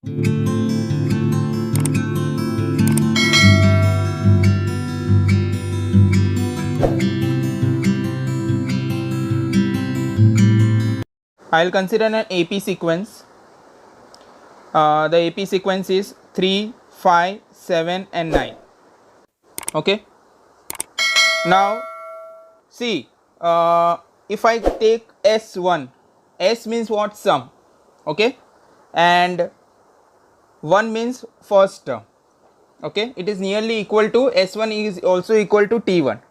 I'll consider an AP sequence. The AP sequence is 3, 5, 7 and 9. Okay. Now see, if I take S1, S means what? Sum. Okay, and 1 means first term. Okay, it is nearly equal to S1 is also equal to T1.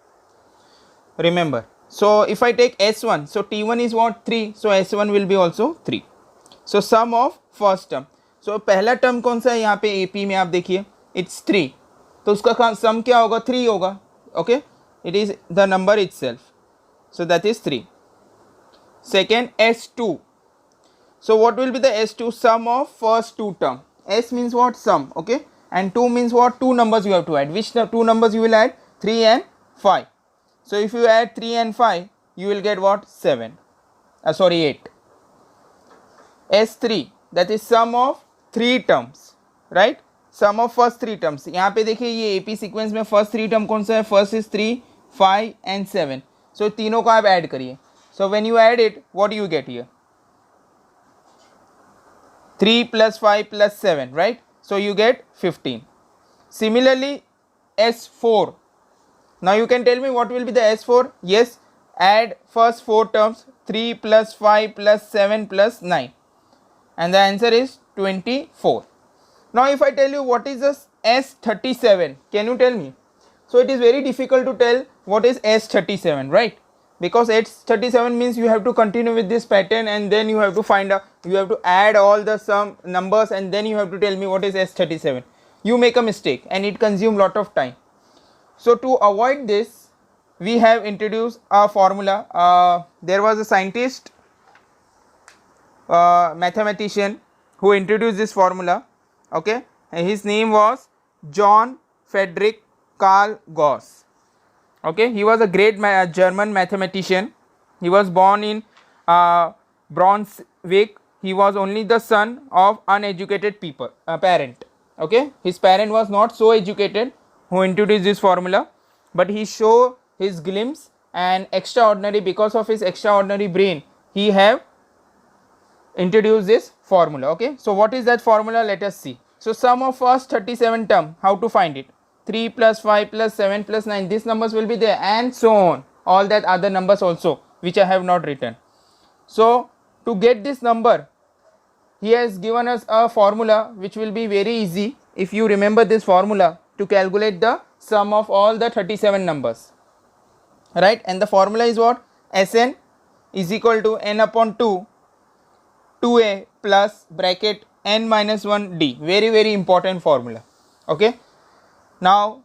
Remember, so if I take S1, so T1 is what? 3, so S1 will be also 3. So sum of first term. So पहला term कौन सा है यहाँ पे AP में? आप देखिए, it's 3, तो उसका सम क्या होगा? 3 होगा. Okay, it is the number itself, so that is 3. Second, S2. So what will be the S2? Sum of first two term. S means what? Sum. Okay, and 2 means what? Two numbers you have to add. Which two numbers you will add? 3 and 5. So if you add 3 and 5, you will get what? 7. 8. S3, that is sum of 3 terms, right? Sum of first 3 terms. यहाँ पे देखिए ये AP sequence में first 3 term कौन सा है? First is 3, 5 and 7. So तीनों को आप add करिए. So when you add it, what do you get here? 3 plus 5 plus 7, right? So you get 15. Similarly, S4. Now you can tell me what will be the S4? Yes, add first 4 terms, 3 plus 5 plus 7 plus 9, and the answer is 24. Now if I tell you what is this S37, can you tell me? So it is very difficult to tell what is S37, right? Because S37 means you have to continue with this pattern, and then you have to find out, you have to add all the sum numbers, and then you have to tell me what is S37. You make a mistake and it consumes lot of time. So to avoid this, we have introduced a formula. There was a scientist, mathematician, who introduced this formula. Okay, and his name was John Friedrich Karl Gauss. Okay, he was a great German mathematician. He was born in Braunschweig. He was only the son of uneducated parent. Okay, his parent was not so educated who introduced this formula, but he showed his glimpse and extraordinary, because of his extraordinary brain, he have introduced this formula. Okay, so what is that formula? Let us see. So sum of first 37 term, how to find it? 3 plus 5 plus 7 plus 9, these numbers will be there, and so on, all that other numbers also which I have not written. So to get this number, he has given us a formula which will be very easy if you remember this formula to calculate the sum of all the 37 numbers, right? And the formula is what? Sn is equal to n upon 2, 2a plus bracket n minus 1 d. Very important formula. Okay, now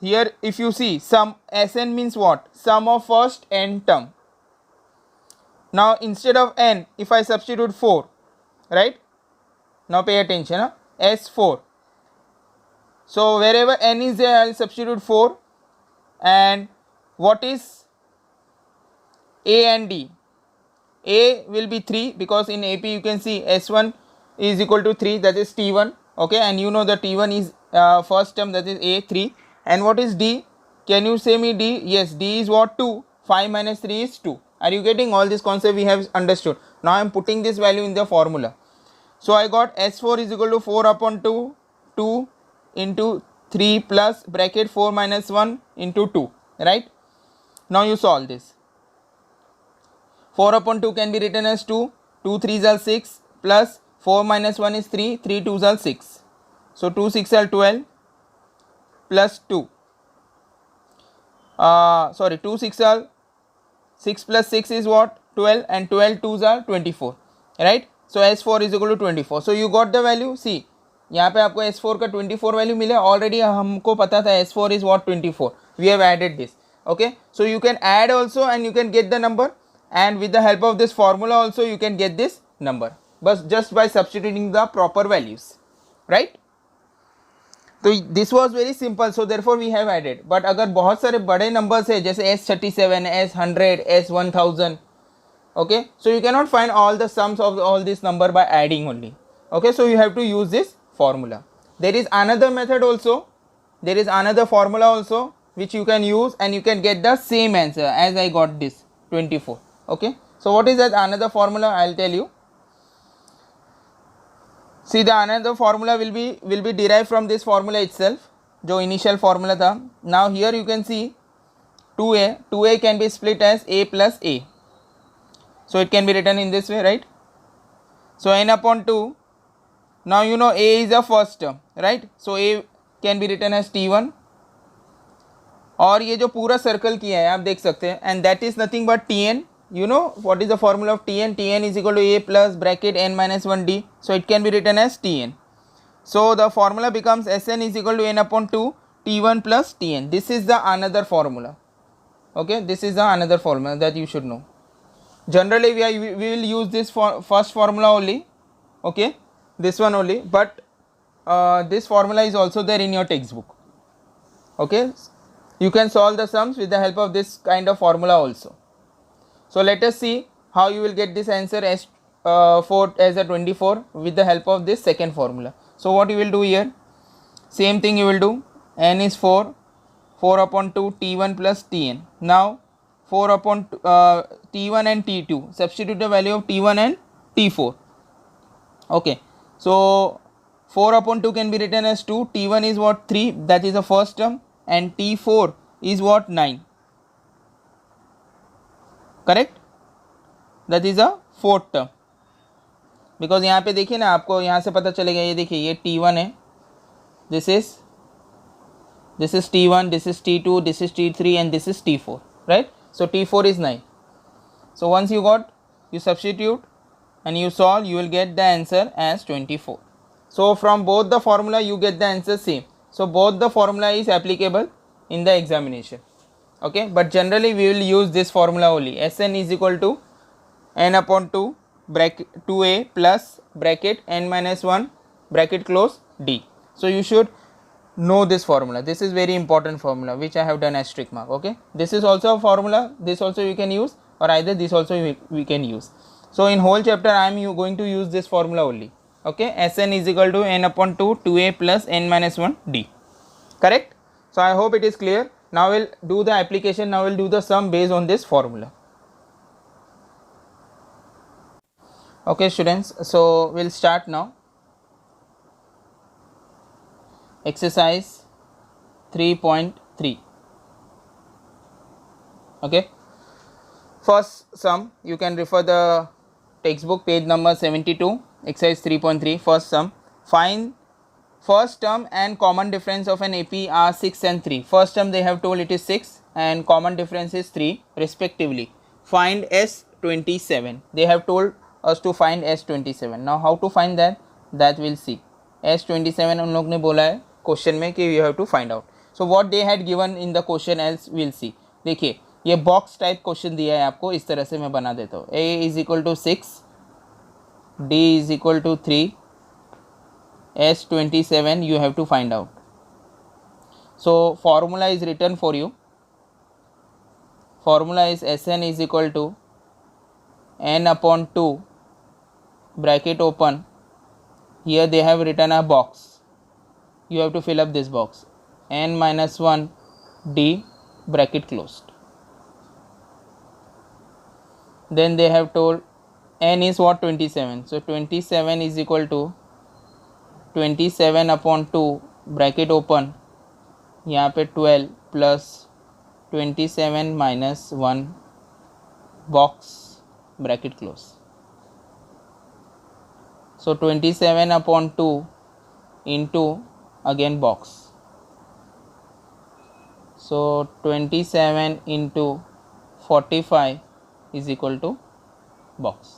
here if you see, sum Sn means what? Sum of first n term. Now instead of n, if I substitute 4, right? Now pay attention, huh? S4. So wherever n is there, I will substitute 4. And what is a and d? A will be 3, because in AP you can see S1 is equal to 3, that is T1. Okay, and you know the T1 is first term, that is A, 3. And what is D? Can you say me D? Yes, D is what? 2. 5 minus 3 is 2. Are you getting all this concept we have understood? Now I am putting this value in the formula. So I got S4 is equal to 4 upon 2, 2 into 3 plus bracket 4 minus 1 into 2, right? Now you solve this. 4 upon 2 can be written as 2, 2 3s are 6, plus 4 minus 1 is 3, 3 2s are 6. So 2 6 are 12 plus 2. 2 6 are 6 plus 6 is what? 12, and 12 2s are 24, right? So S4 is equal to 24. So you got the value. See, यहाँ पे आपको S4 का 24 value मिला. Already हमको पता था S4 is what? 24. We have added this. Okay, so you can add also and you can get the number, and with the help of this formula also you can get this number, but just by substituting the proper values, right? तो this was very simple, so therefore we have added. But अगर बहुत सारे बड़े numbers है जैसे S37, S100, S1000, okay, so you cannot find all the sums of all this number by adding only. Okay, so you have to use this formula. There is another method also, there is another formula also which you can use and you can get the same answer as I got this 24. Okay, so what is that another formula? I'll tell you. See, the another formula will be derived from this formula itself, जो initial formula था. Now here you can see 2a can be split as a plus a, so it can be written in this way, right? So n upon 2, now you know a is the first term, right? So a can be written as t1, और ये जो पूरा circle किया है आप देख सकते हैं, and that is nothing but tn. You know what is the formula of tn? Tn is equal to a plus bracket n minus 1 d, so it can be written as tn. So the formula becomes Sn is equal to n upon 2 t1 plus tn. This is the another formula. Okay, this is the another formula that you should know. Generally we will use this first formula only, okay, this one only, but this formula is also there in your textbook. Okay, you can solve the sums with the help of this kind of formula also. So let us see how you will get this answer as 4 as a 24 with the help of this second formula. So what you will do here, same thing you will do. N is 4 upon 2 t1 plus tn. Now 4 upon t1 and t2, substitute the value of t1 and t4. Okay, so 4 upon 2 can be written as 2, t1 is what, 3, that is the first term, and t4 is what, 9. Correct, that is a fourth term. Because यहाँ पे देखिए ना, आपको यहाँ से पता चलेगा, ये देखिए ये t1 है, this is t1, this is t2, this is t3 and this is t4, right? So t4 is 9. So once you got, you substitute and you solve, you will get the answer as 24. So from both the formula you get the answer same. So both the formula is applicable in the examination. Okay, but generally we will use this formula only. Sn is equal to n upon 2 bracket 2a plus bracket n minus 1 bracket close d. So you should know this formula. This is very important formula which I have done asterisk mark. Okay, this is also a formula, this also you can use, or either this also we can use. So in whole chapter I am going to use this formula only. Okay, Sn is equal to n upon 2 2a plus n minus 1 d. Correct? So I hope it is clear. Now we'll do the application, now we'll do the sum based on this formula. Okay students, so we'll start now. Exercise 3.3. Okay, first sum, you can refer the textbook page number 72, exercise 3.3. First sum, find first term and common difference of an AP are 6 and 3. First term they have told it is 6 and common difference is 3 respectively. Find S27. They have told us to find S27. Now how to find that we'll see. S27 उन लोग ने बोला है question में कि you have to find out. So what they had given in the question else we'll see. देखिए ये box type question दिया है आपको, इस तरह से मैं बना देता हूँ. A is equal to 6, D is equal to 3, S27 you have to find out. So formula is written for you. Formula is Sn is equal to n upon 2 bracket open. Here they have written a box. You have to fill up this box. N minus 1 d bracket closed. Then they have told n is what, 27. So 27 is equal to 27 upon 2 bracket open, यहाँ पे 12 plus 27 minus 1 box bracket close. So 27 upon 2 into again box. So 27 into 45 is equal to box.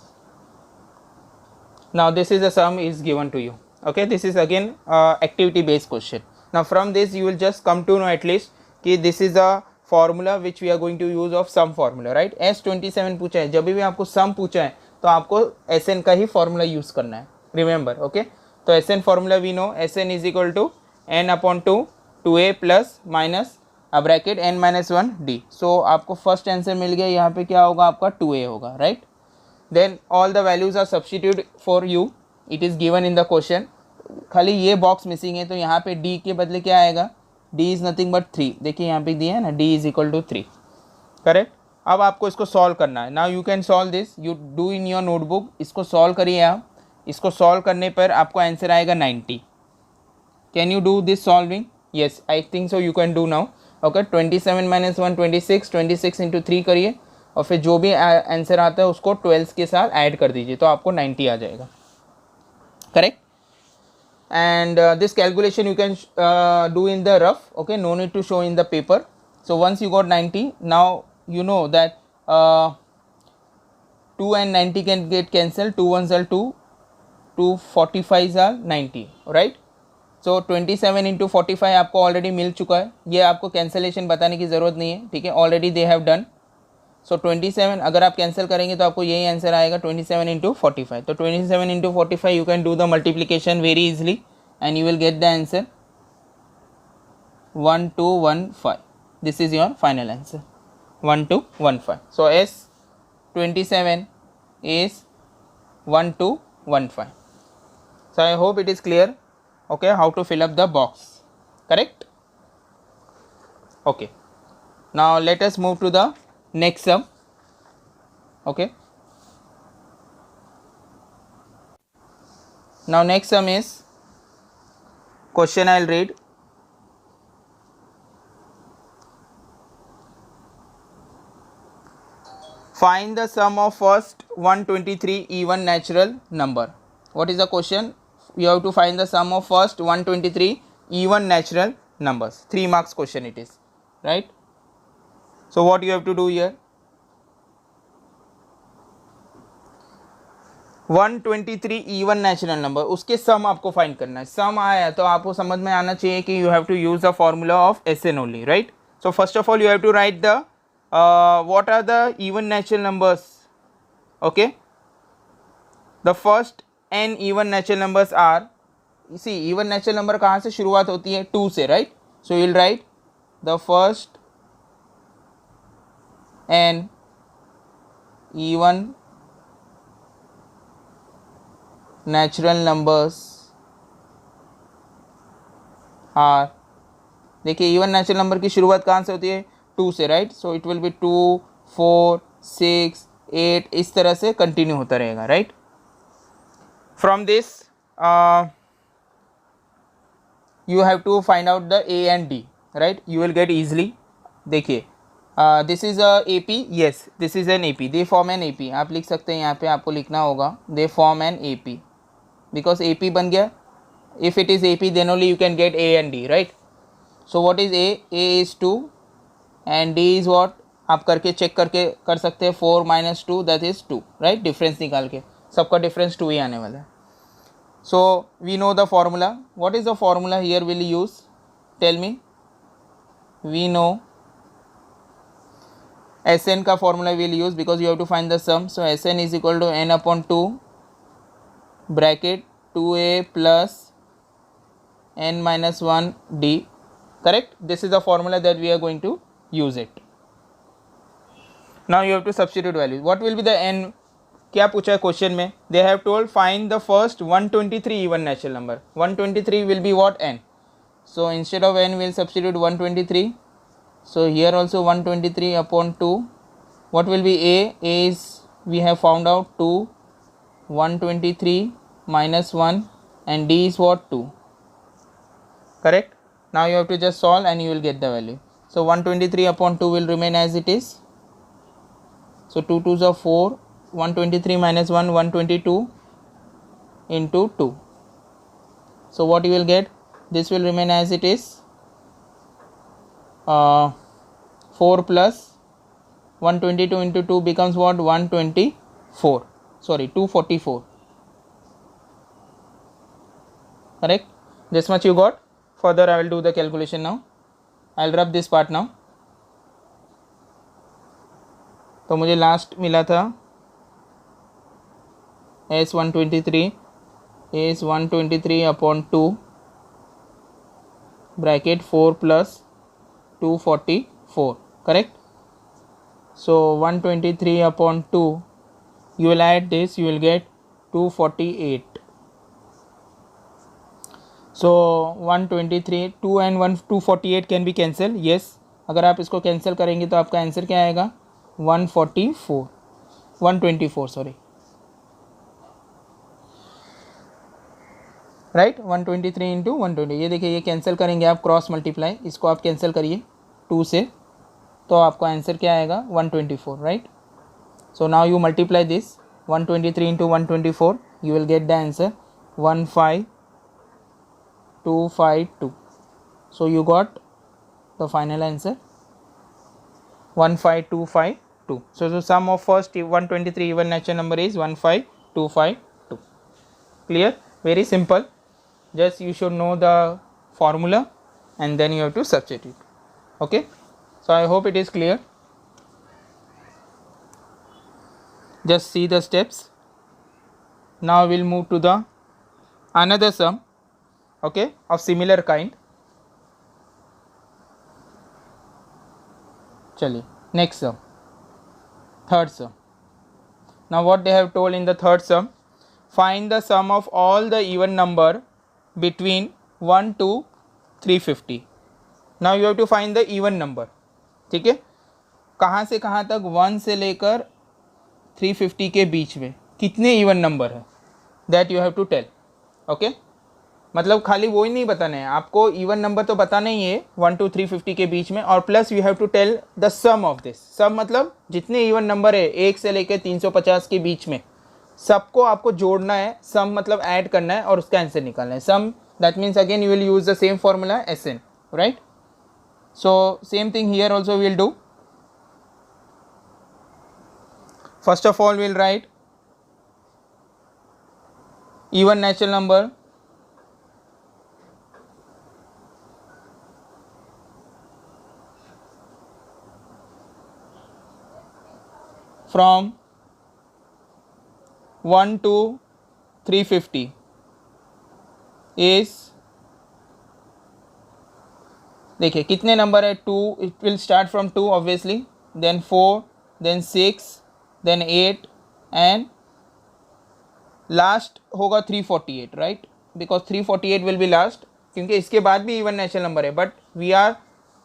Now this is the sum is given to you. Okay, this is again activity based question. Now from this you will just come to know at least कि this is the formula which we are going to use of sum formula, right? S27 पूछा है, जब भी आपको sum पूछा है तो आपको Sn का ही formula use करना है, remember. Okay, तो Sn formula we know, Sn is equal to n upon 2 2a plus minus a bracket n minus 1 d. So आपको first answer मिल गया, यहाँ पे क्या होगा आपका 2a होगा, right? Then all the values are substituted for you it is given in the question, खाली ये बॉक्स मिसिंग है, तो यहाँ पे d के बदले क्या आएगा, d इज़ नथिंग बट 3, देखिए यहाँ पे दिया है ना, d is equal to 3, correct. अब आपको इसको सॉल्व करना है, now you can solve this, you do in your notebook, इसको सॉल्व करिए आप, इसको सॉल्व करने पर आपको आंसर आएगा 90। Can you do this solving? Yes, I think so, you can do now. Okay, 27 minus 1 26, 26 into 3 करिए, और फिर जो भी आंसर आता है उसको 12 के साथ ऐड कर दीजिए, तो आपको 90 आ जाएगा, correct. And this calculation you can do in the rough, okay, no need to show in the paper. So once you got 90, now you know that 2 and 90 can get cancelled, 2 ones are 2, 2 45s are 90, right? So 27 into 45 आपको already मिल चुका है, ये आपको cancellation बताने की ज़रूरत नहीं है, ठीक है, ऑलरेडी दे हैव डन। सो 27 अगर आप कैंसिल करेंगे तो आपको यही आंसर आएगा 27 इंटू 45, तो 27 into 45 you can do the multiplication very easily and you will get the answer 1215. This is your final answer, 1215. So S 27 is 1215. So I hope it is clear, okay, how to fill up the box, correct? Okay, now let us move to the next sum. Okay, now next sum is question, I'll read. Find the sum of first 123 even natural number. What is the question? You have to find the sum of first 123 even natural numbers. 3 marks question it is, right? So what you have to do here? 123 even natural number, उसके सम आपको find करना है। सम आया तो आपको समझ में आना चाहिए कि you have to use the formula of S N only, right? So first of all you have to write the what are the even natural numbers, okay. The first N even natural numbers are, see even natural number कहाँ से शुरुआत होती है? 2 से, right? So you will write the first N even natural numbers are, देखिए even natural number की शुरुआत कहाँ से होती है? 2 से, right? So it will B 2 4 6 8, इस तरह से कंटिन्यू होता रहेगा, right? From this you have to find out the A and D, right? You will get easily. देखिए this is a A P, yes this is an A P, they form an A P, आप लिख सकते हैं, यहाँ पे आपको लिखना होगा they form an A P, because A P बन गया। If it is A P then only you can get A and D, right? So what is a? A is 2 and D is what, आप करके check करके कर सकते हैं, 4 - 2 that is 2, right? Difference निकाल के सबका डिफरेंस 2 ही आने वाला है। So we know the formula, what is the formula here will use? Tell me. We know S N का formula will use because you have to find the sum. So S N is equal to N upon 2 bracket 2a plus n minus 1 d, correct? This is the formula that we are going to use it. Now you have to substitute values. What will be the n? क्या पूछा है question में? They have told find the first 123 even natural number. 123 will be what? n. So instead of n we'll substitute 123. So here also 123 upon 2. What will be a? A is, we have found out 2, 123 minus 1, and d is what? 2, correct? Now you have to just solve and you will get the value. So 123 upon 2 will remain as it is. So 2 2s are 4, 123 minus 1 122 into 2. So what you will get? This will remain as it is. 4 plus 122 into 2 becomes what? 124, sorry 244, correct? This much you got. Further I will do the calculation now. I will rub this part now. तो मुझे last मिला था S 123 is 123 upon 2 bracket 4 plus 244, correct? So 123 upon 2, you will add this, you will get 248, so 123 2 and 248 can be cancel. Yes, अगर आप इसको cancel करेंगे तो आपका आंसर क्या आएगा? 144 124 सॉरी, राइट. 123 इंटू 120, ये देखिए, ये कैंसिल करेंगे आप, क्रॉस मल्टीप्लाई, इसको आप कैंसिल करिए 2 से, तो आपका आंसर क्या आएगा? 124, right. So now you multiply this 123 into 124, you will get the answer 15252. So you got the final answer 15252. So the sum of first 123 even natural number is 15252. Clear? Very simple. Just you should know the formula and then you have to substitute. Okay, so I hope it is clear. Just see the steps. Now we'll move to the another sum, okay, of similar kind. Chaliye, next sum, third sum. Now what they have told in the third sum, find the sum of all the even number between 1 to 350. Now you have to find the even number. ठीक है, कहाँ से कहाँ तक? 1 से लेकर 350 के बीच में कितने इवन नंबर है, that you have to tell. Okay, मतलब खाली वो ही नहीं बताना है आपको, इवन नंबर तो बताना ही है 1 to 350 के बीच में, और plus you have to tell the sum of this. Sum मतलब जितने इवन नंबर है 1 से लेकर 350 के बीच में, सबको आपको जोड़ना है. सम मतलब ऐड करना है और उसका आंसर निकालना है. Sum, that means again you will use the same formula SN, right. So same thing here also will do. First of all, we'll write even natural number from 1 to 350 is, देखिए कितने number है? 2, it will start from 2 obviously, then 4, then 6, then 8 and last होगा 348, right, because 348 will be last, क्योंकि इसके बाद भी even natural number है, but we are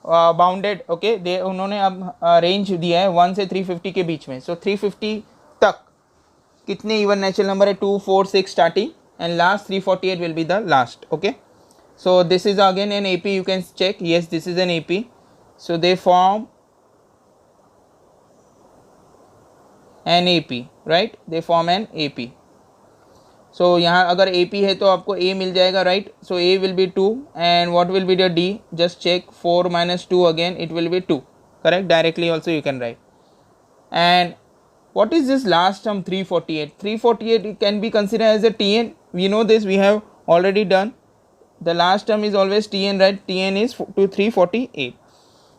bounded. Okay, they उन्होंने अब रेंज दिया है 1 से 350 के बीच में. सो 350 तक कितने इवन नेचुरल नंबर है? 2, 4, 6 starting and last 348 will be the last. Okay, so this is again an AP, you can check. Yes, this is an AP. So they form an AP, right? They form an AP. So यहाँ अगर AP है तो आपको A मिल जाएगा, right? So A will be 2 and what will be the D? Just check, 4 minus 2 again, it will be 2, correct? Directly also you can write. And what is this last term 348? 348 it can be considered as a TN. We know this, we have already done. The last term is always TN, right? TN is to 348.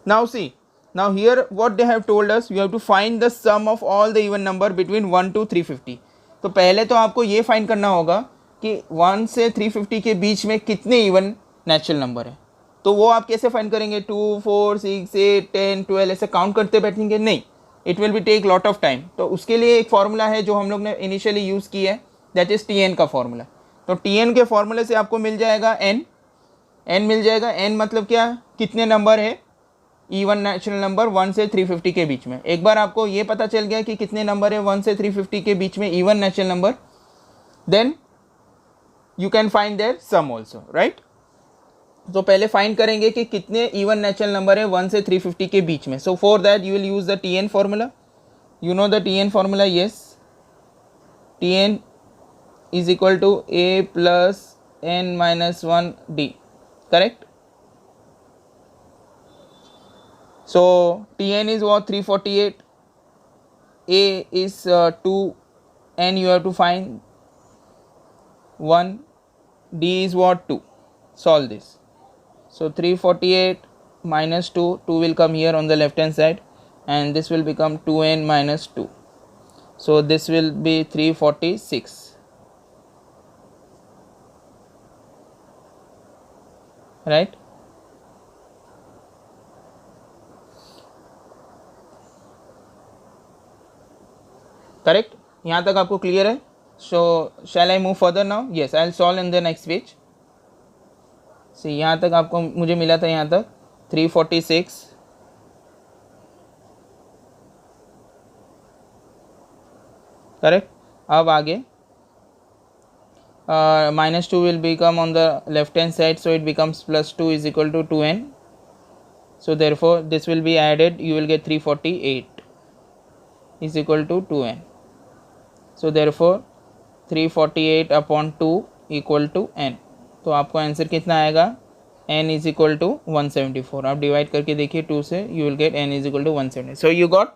Now see, now here what they have told us, you have to find the sum of all the even number between 1 to 350. तो पहले तो आपको ये find करना होगा कि 1 से 350 के बीच में कितने इवन नेचुरल नंबर है. तो वो आप कैसे फाइंड करेंगे? 2, 4, 6, 8, 10, 12 ऐसे काउंट करते बैठेंगे? नहीं, it will be take lot of time. तो उसके लिए एक फार्मूला है जो हम लोग ने इनिशियली यूज़ किया है, दैट इज़ TN का फार्मूला. तो TN के फॉर्मूले से आपको मिल जाएगा n मिल जाएगा. n मतलब क्या? कितने नंबर है इवन नेचुरल नंबर 1 से 350 के बीच में. एक बार आपको ये पता चल गया कि कितने नंबर है 1 से 350 के बीच में even natural number, then you can find their sum also, right. तो पहले फाइंड करेंगे कि कितने इवन नेचुरल नंबर है 1 से 350 के बीच में. So for that you will use the TN formula. You know the TN formula? Yes, TN is equal to A plus n minus 1 D, correct? So TN is what? 348. A is 2 and you have to find 1. D is what? 2. Solve this. So 348 minus 2, 2 will come here on the left hand side and this will become 2n minus 2. So this will be 346. Right. Correct, यहाँ तक आपको clear है? So shall I move further now? Yes, I will solve in the next page. यहाँ तक आपको मुझे मिला था, यहाँ तक 346 करेक्ट। अब आगे -2 will become on the left hand side, so it becomes +2 is equal to 2n. So therefore this will be added, you will get 348 is equal to 2n. So therefore 348 upon 2 equal to n. तो आपको answer कितना आएगा, n is equal to 174. आप divide करके देखिए 2 से, you will get n is equal to 170. So you got,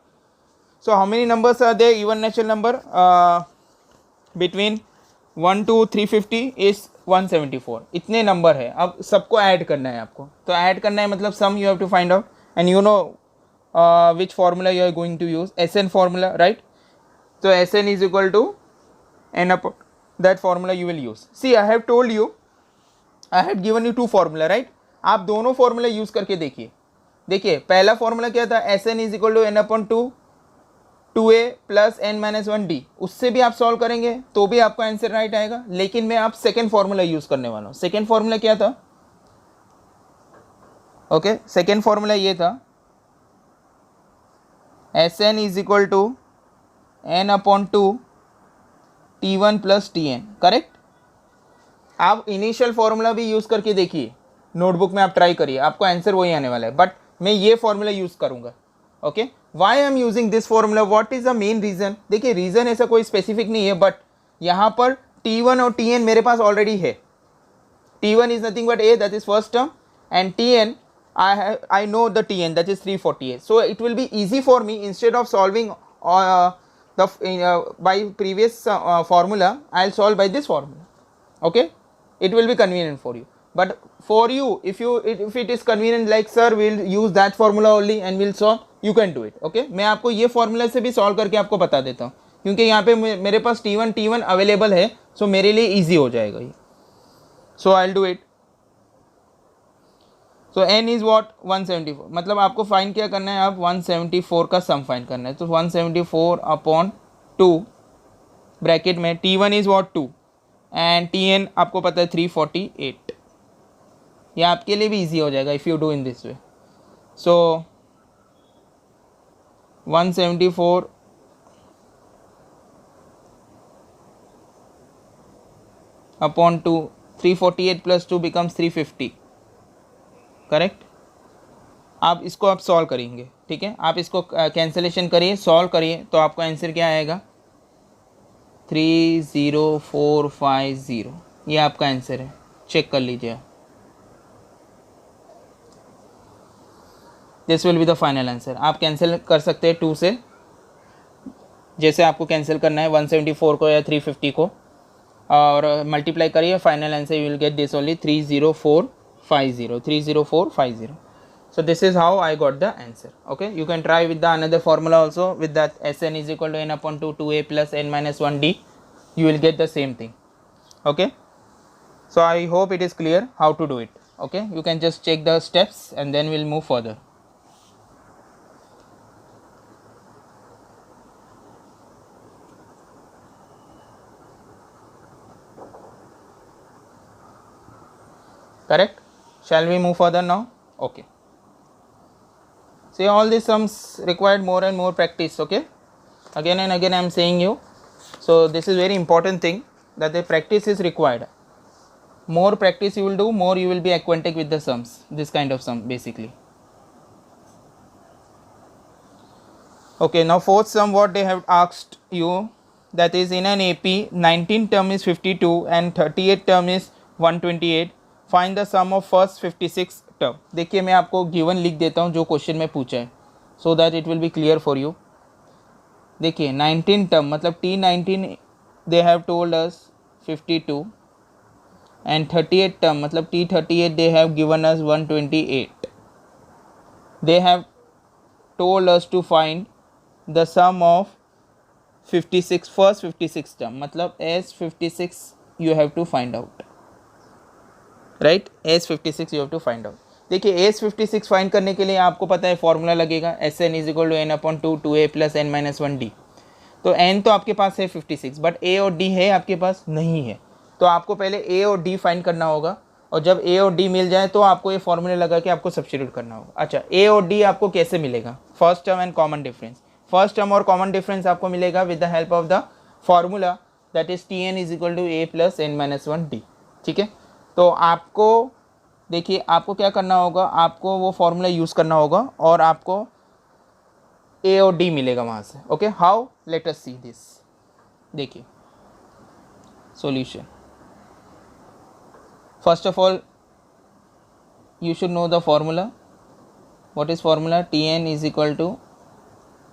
so how many numbers are there, even natural number between 1 to 350 is 174. इतने number है। अब सबको ऐड करना है आपको, तो ऐड करना है मतलब some you have to find out, and you know which formula you are going to use, SN formula, right. तो SN is equal to n upon that formula you will use. See, I have told you, I have given you two formula, right? आप दोनों formula use करके देखिए। देखिए पहला formula क्या था, SN is equal to n upon 2a plus n minus 1d। उससे भी आप सॉल्व करेंगे तो भी आपका आंसर राइट आएगा, लेकिन मैं आप सेकेंड फॉर्मूला यूज करने वाला हूँ। सेकेंड फॉर्मूला क्या था, ओके, सेकेंड फॉर्मूला ये था, SN is equal to n upon 2 T1 plus Tn, correct. आप इनिशियल फॉर्मूला भी यूज करके देखिए, नोटबुक में आप ट्राई करिए, आपको आंसर वही आने वाला है, बट मैं ये फॉर्मूला यूज करूंगा। Okay, why I am using this formula, what is the main reason. देखिए रीजन ऐसा कोई स्पेसिफिक नहीं है, बट यहाँ पर T1 और Tn मेरे पास ऑलरेडी है। T1 is nothing but a, that is first term, and Tn I know the Tn, that is 348. So it will be easy for me, instead of solving by previous formula, I'll solve by this formula. Okay, it will be convenient for you, but for you, if it is convenient, like sir we'll use that formula only and we'll solve, you can do it. Okay, मैं आपको ये formula से भी solve करके आपको बता देता हूँ, क्योंकि यहाँ पे मेरे पास T1 अवेलेबल है, सो मेरे लिए ईजी हो जाएगा ये। So I will do it. So n is what 174, मतलब आपको फाइंड क्या करना है, आप 174 का सम फाइंड करना है। तो 174 अपॉन 2 ब्रैकेट में T1 is what 2 and Tn आपको पता है 348। ये आपके लिए भी इजी हो जाएगा if you do in this way. So 174 upon 2, 348 plus 2 becomes 350, correct. आप इसको आप सॉल्व करेंगे, ठीक है, आप इसको कैंसलेशन करिए, सॉल्व करिए, तो आपका आंसर क्या आएगा, 30450। ये आपका आंसर है, चेक कर लीजिए। This will be the final answer. आप कैंसिल कर सकते हैं 2 से, जैसे आपको कैंसिल करना है 174 को या 350 को, और मल्टीप्लाई करिए, final answer you will get this only 30450। So this is how I got the answer. Okay, you can try with the another formula also, with that Sn is equal to n upon 2 2a plus n minus 1d, you will get the same thing. Okay, so I hope it is clear how to do it. Okay, you can just check the steps and then we'll move further. Correct? Shall we move further now? Okay. See, all these sums required more and more practice. Okay, again and again I am saying you, so this is very important thing, that the practice is required. More practice you will do, more you will be acquainted with the sums, this kind of sum basically. Okay, now fourth sum, what they have asked you, that is in an AP 19 term is 52 and 38 term is 128, find the sum of first 56 term. देखिए मैं आपको given लिख देता हूँ जो question में पूछा है, so that it will be clear for you. देखिए 19 टर्म मतलब T19 they have told us 52 and 38 term मतलब T38 they have given us 128। They have told us to find the sum of 56 first 56 term, मतलब S56 you have to find out, right, S56 you have to find out. देखिए S56 find करने के लिए आपको पता है formula लगेगा, Sn is equal to n upon 2 2a plus n minus 1d। तो n तो आपके पास है 56, बट a और d है आपके पास नहीं है, तो आपको पहले a और d फाइंड करना होगा। और जब ए और डी मिल जाए तो आपको ये फॉर्मूला लगा के आपको सब्स्टिट्यूट करना होगा। अच्छा, ए और डी आपको कैसे मिलेगा? First term and common difference. First term और कॉमन डिफरेंस आपको मिलेगा with the help of the formula that is T N is equal to A plus N minus one D. ठीक है, तो आपको देखिए आपको क्या करना होगा, आपको वो फॉर्मूला यूज़ करना होगा और आपको ए और डी मिलेगा वहाँ से। Okay, how? Let us see this. देखिए solution. First of all, you should know the formula. What is formula? Tn is equal to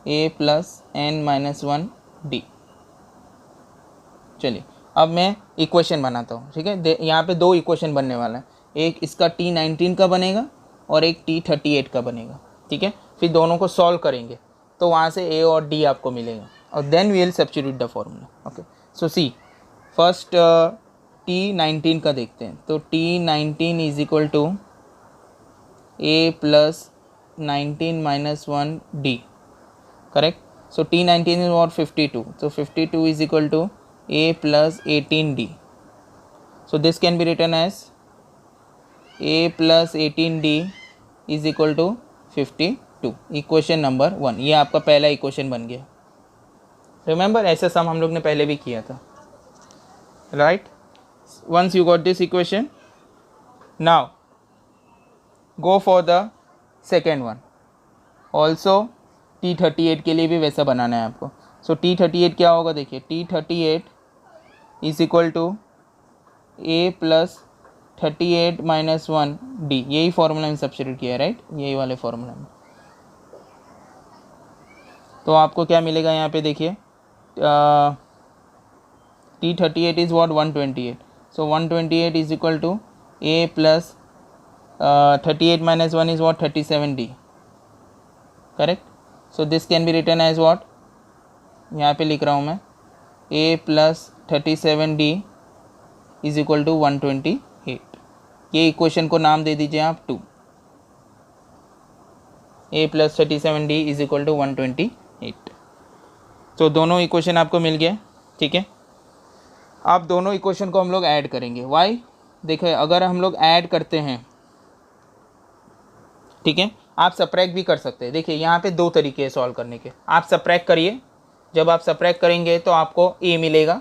a plus n minus 1 d. चलिए अब मैं इक्वेशन बनाता हूँ। ठीक है, यहाँ पे दो इक्वेशन बनने वाला है, एक इसका T19 का बनेगा और एक T38 का बनेगा। ठीक है, फिर दोनों को सॉल्व करेंगे तो वहाँ से a और d आपको मिलेगा और then we will substitute the formula. Okay, so see first T19 का देखते हैं। तो T19 is equal to A plus 19 minus 1 D. Correct, so T19 is what 52, तो 52 is equal to A plus 18 D. So this can be written as A plus 18 D is equal to 52। Equation number 1, ये आपका पहला equation बन गया। Remember, ऐसा सम हम लोग ने पहले भी किया था, right? Once you got this equation, now go for the second one. Also T38 के लिए भी वैसा बनाना है आपको। So T38 क्या होगा? देखिए T38 is equal to A plus 38 minus 1 D. यही फॉर्मूला में सब्स्टिट्यूट किया है, राइट? यही वाले फॉर्मूला में। तो आपको क्या मिलेगा यहाँ पे? देखिए T38 is what? 128. So 128 is equal to a plus 38 minus 1 is what? 37d. Correct? So this can be written as what? यहाँ पे लिख रहा हूँ मैं a plus 37d is equal to 128. ये इक्वेशन को नाम दे दीजिए आप 2। a plus 37d is equal to 128. तो दोनों इक्वेशन आपको मिल गया। ठीक है, अब दोनों इक्वेशन को हम लोग ऐड करेंगे। वाई? देखो अगर हम लोग ऐड करते हैं, ठीक है, आप सब्ट्रैक्ट भी कर सकते हैं। देखिए यहाँ पे दो तरीके हैं सॉल्व करने के। आप सब्ट्रैक्ट करिए, जब आप सब्ट्रैक्ट करेंगे तो आपको ए मिलेगा,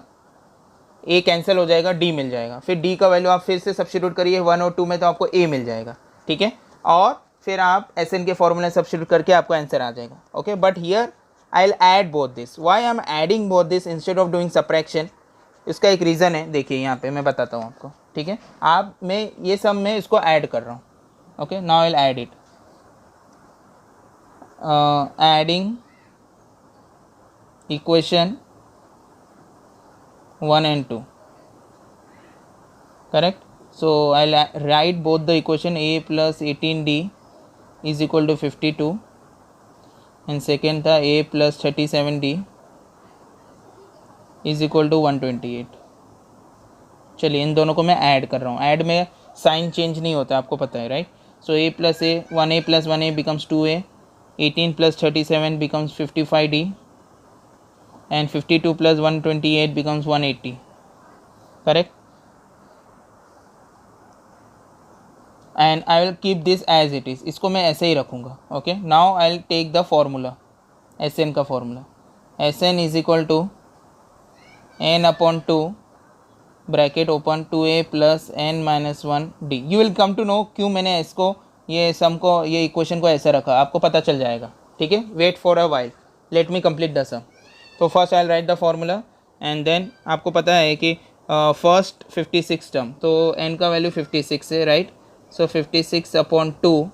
ए कैंसिल हो जाएगा, डी मिल जाएगा। फिर डी का वैल्यू आप फिर से सब्स्टिट्यूट करिए 1 और 2 में, तो आपको ए मिल जाएगा। ठीक है, और फिर आप एस एन के फॉर्मूले सब्स्टिट्यूट करके आपको आंसर आ जाएगा। Okay, but here I will add both this. Why I am adding both this instead of doing subtraction? इसका एक रीज़न है, देखिए यहाँ पे मैं बताता हूँ आपको। ठीक है, आप मैं ये सब मैं इसको ऐड कर रहा हूँ। Okay, now I will add it. Adding equation 1 and 2. Correct? So I'll write both the equation a plus 18d is equal to 52 and second था a plus 37d is equal to 128. चलिए इन दोनों को मैं add कर रहा हूँ। Add में sign change नहीं होता, आपको पता है, right? So a plus a 1a plus 1a becomes 2a, 18 plus 37 becomes 55d and 52 plus 128 becomes 180. Correct? And I will keep this as it is. इसको मैं ऐसे ही रखूँगा। Okay? Now I will take the formula, Sn का formula. Sn is equal to n upon 2 bracket open 2a plus n minus 1 d. You will come to know क्यों मैंने इसको ये सम को ये इक्वेशन को ऐसे रखा, आपको पता चल जाएगा। ठीक है, wait for a while, let me complete the sum. तो first I will write the formula and then आपको पता है कि फर्स्ट 56 टर्म, तो n का वैल्यू 56 है, right? So 56 upon 2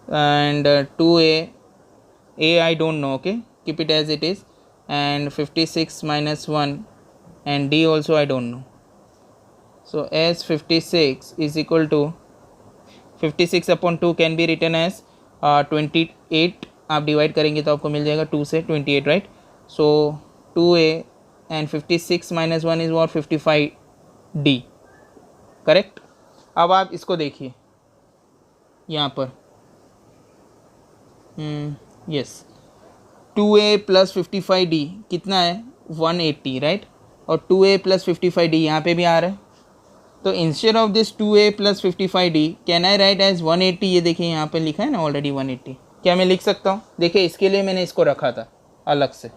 and 2a I don't know, okay, keep it as it is, and 56 minus 1 and d also I don't know. So as 56 is equal to 56 upon 2 can be written as 28. आप divide करेंगे तो आपको मिल जाएगा 2 से 28, right? So 2a and 56 minus 1 is what 55d। Correct? अब आप इसको देखिए यहाँ पर, यस, 2a प्लस 55d कितना है? 180, राइट? और 2a प्लस 55d यहाँ पे भी आ रहा है, तो instead of this 2a plus 55d can I write as 180, ये देखिए यहाँ पे लिखा है ना ऑलरेडी 180, क्या मैं लिख सकता हूँ? देखिए इसके लिए मैंने इसको रखा था अलग से,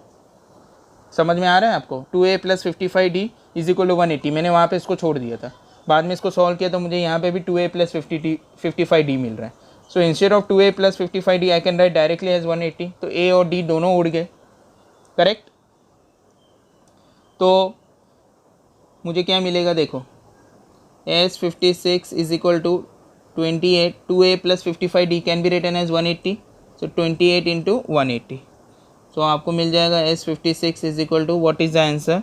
समझ में आ रहा है आपको? 2a plus 55d is equal to 180, मैंने वहाँ पे इसको छोड़ दिया था, बाद में इसको सॉल्व किया तो मुझे यहाँ पे भी 2a प्लस 55d मिल रहा है. So instead of 2a plus 55d I can write directly as 180. तो a और d दोनों उड़ गए, करेक्ट. तो मुझे क्या मिलेगा देखो, S56 is equal to 28, 2a plus 55d can be written as 180. So 28 into 180. So आपको मिल जाएगा S56 is equal to, what is the answer?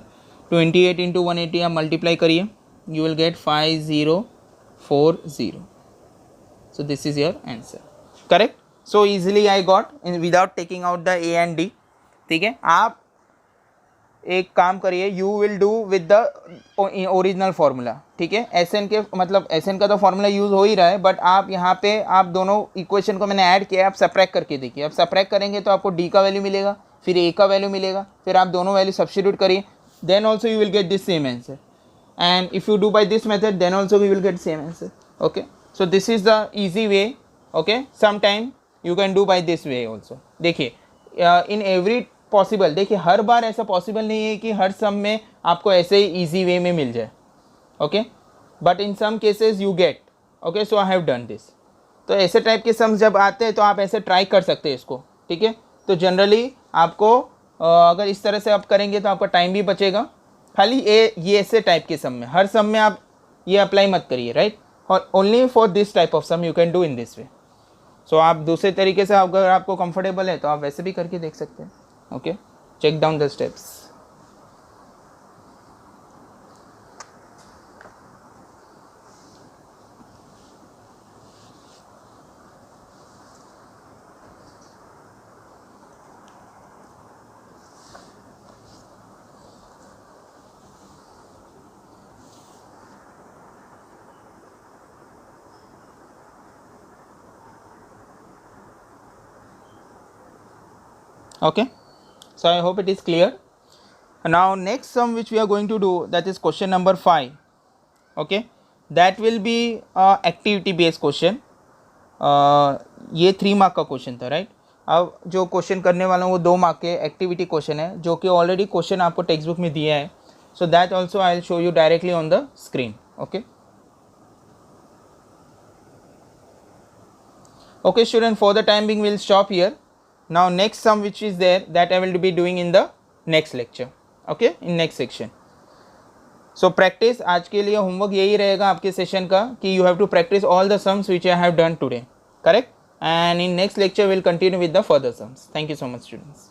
28 into 180 आप मल्टीप्लाई करिए, you will get 5040. So this is your answer, correct. So easily I got without taking out the a and d. ठीक है, आप एक काम करिए, you will do with the original formula. ठीक है, SN के मतलब SN का तो फॉर्मूला यूज़ हो ही रहा है, बट आप यहाँ पे आप दोनों इक्वेशन को मैंने ऐड किया है, आप सब्ट्रैक्ट करके देखिए. आप सब्ट्रैक्ट करेंगे तो आपको d का वैल्यू मिलेगा, फिर a का वैल्यू मिलेगा, फिर आप दोनों वैल्यू सब्स्टिट्यूट करिए, then also you will get this same answer. And if you do by this method, then also we will get same answer. Okay, so this is the easy way. Okay, sometime you can do by this way also. देखिए in every possible, देखिए हर बार ऐसा possible नहीं है कि हर सम में आपको ऐसे ही easy way में मिल जाए. Okay, but in some cases you get. Okay, so I have done this. तो ऐसे टाइप के सम्स जब आते हैं तो आप ऐसे ट्राई कर सकते हैं इसको. ठीक है, तो जनरली आपको अगर इस तरह से आप करेंगे तो आपका टाइम भी बचेगा. खाली ये ऐसे टाइप के सम में, हर सम में आप ये अप्लाई मत करिए, राइट. और only for this type of sum you can do in this way. सो आप दूसरे तरीके से अगर आपको कंफर्टेबल है तो आप वैसे भी करके देख सकते हैं. Okay, check down the steps. Okay, so I hope it is clear. Now next sum which we are going to do, that is question number 5. Okay, that will be activity based question. ये 3 mark का question था, right. अब जो question करने वाला हूँ वो 2 mark के एक्टिविटी क्वेश्चन है, जो कि ऑलरेडी क्वेश्चन आपको टेक्स्ट बुक में दिया है. So that also I will show you directly on the screen. Okay, okay student, for the time being we will stop here. Now next sum which is there, that I will be doing in the next lecture. Okay, in next section. So practice, आज के लिए homework यही रहेगा आपके session का कि you have to practice all the sums which I have done today, correct. And in next lecture we will continue with the further sums. Thank you so much students.